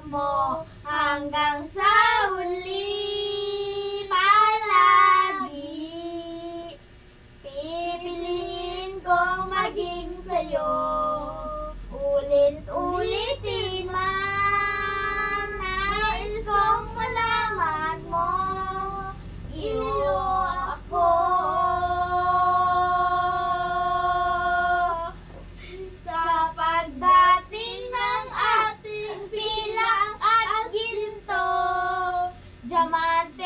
mo hanggang sa huli palagi. Pipiliin kong maging sa'yo, ulit-ulitin man. Nais kong malaman mo, iyo ako. Sa pagdating ng ating pilak at ginto, diamante